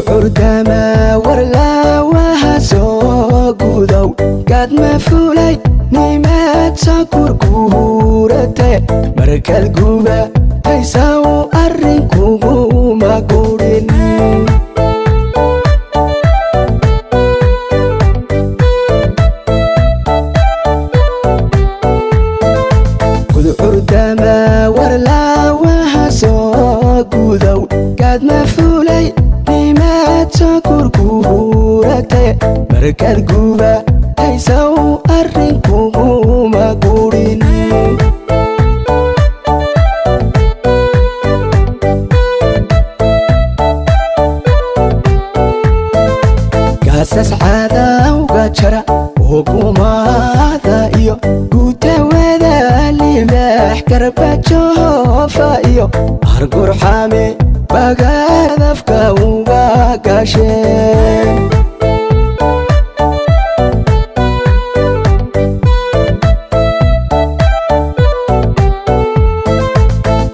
عردما ورلا وهسو قودو قد ما فولي نيمات ساكور كورته مركا القوبة تيساو أرنكو ما قولين قد عردما ورلا وهسو قودو قد ما فولي ساكور كورته مركا القوبة تيساو أرنكو ما قولين قاسس عادا وقاتشرا وقومادا إيو قوتا وذا اللي محكر باتشوفا إيو أرقر حامي بقى ذفكا وقاشين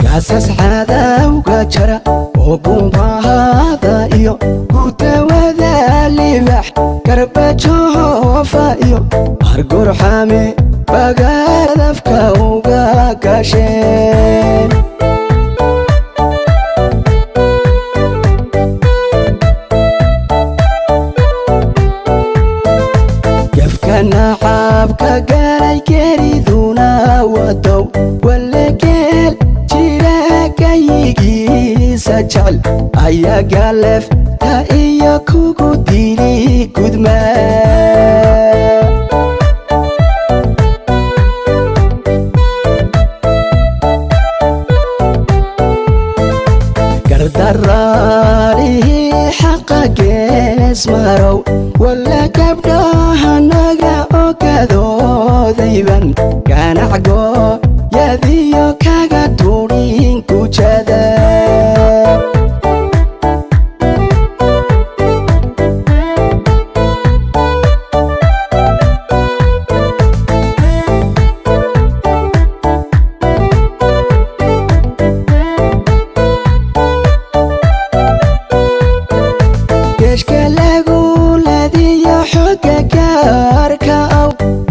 قاسس عادا وقاتشرا وقومادا إيو قوتا وذا اللي محكر باتشوفا إيو أرقر حامي بقى ذفكا وقاشين نعابك قالي كريدونا ودو ولا قال جيراك يجي سجل أيا قالف تا إيا كوكو ديلي قدما قردرالي حقا اسمارو ولا كبداها نقا وكذو ذيبا كان عقو يذيو كاقا دورين كوشادا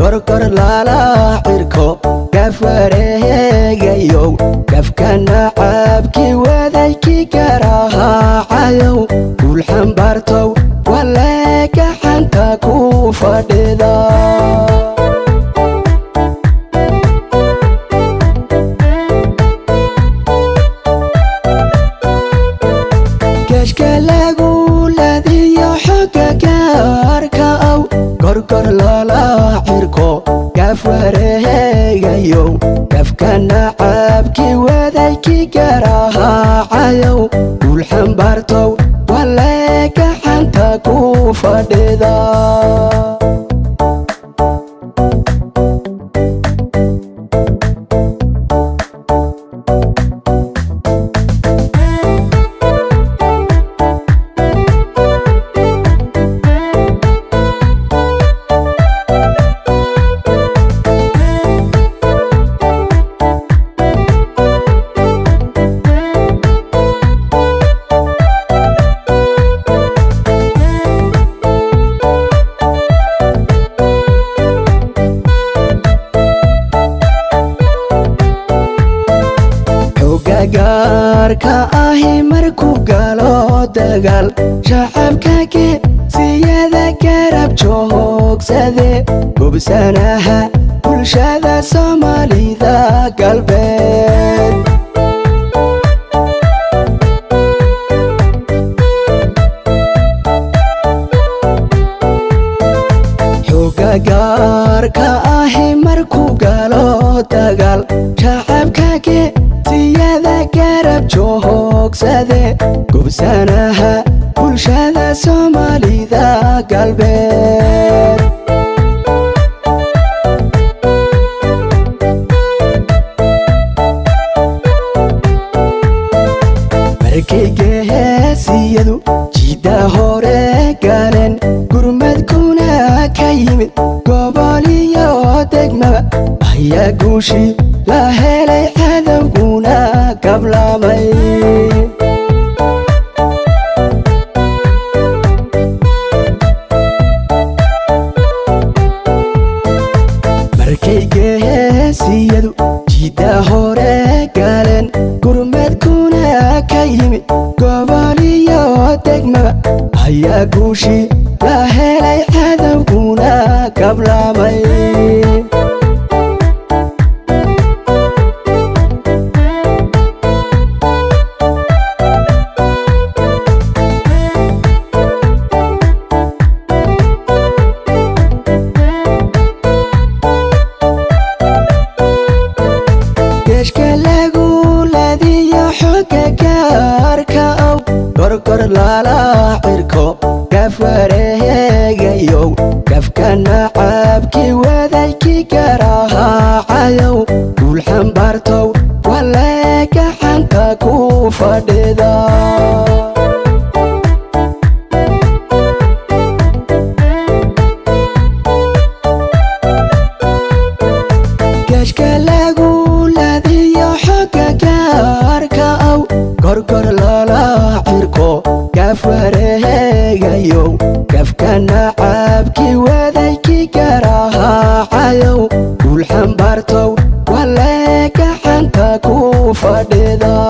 كركر لالا عركو كف وريقيو كف كان عابكي وذيكي كراها عيو كل حنبارتو ولا كحنتا كوفاددا كشكلاقو الذي يحقق أركاو كركر لالا عركو كف وريقيو كف كان عابكي وذيكي كراها عيو كل حنبارتو ولا كحنتا كوفاددا gaarka ahi markuu galo dagaal shacabka geesiyada garab joogsade gubsanaha bulshada Soomaalida galbeed gaarka ahi markuu galo dagaal dagaal shacabkage siyada garab joogsade gubsanaha bulshada Soomaalida galbeed markaygeesiyadu jida hore galeen gurmadkuna ka yimid gobol iyo degmaba ayaa guushi la helay cadowguna gablamay markaygeesiyadu jida hore galeen gurmadkuna ka yimid gobol iyo degmaba ayaa guushi la helay cadowguna gablamay korkor lala cirko gaf wareegayow gafka nacabkii wadaykii garaacayow guul xambaartow walee gacanta ku fadhida gashka lagu ladiyo xogga gaarka aw korkor lala cirko gaf wareegayow gafka nacabkii wadaykii garaacayow guul xambaartow walee gacanta ku fadhida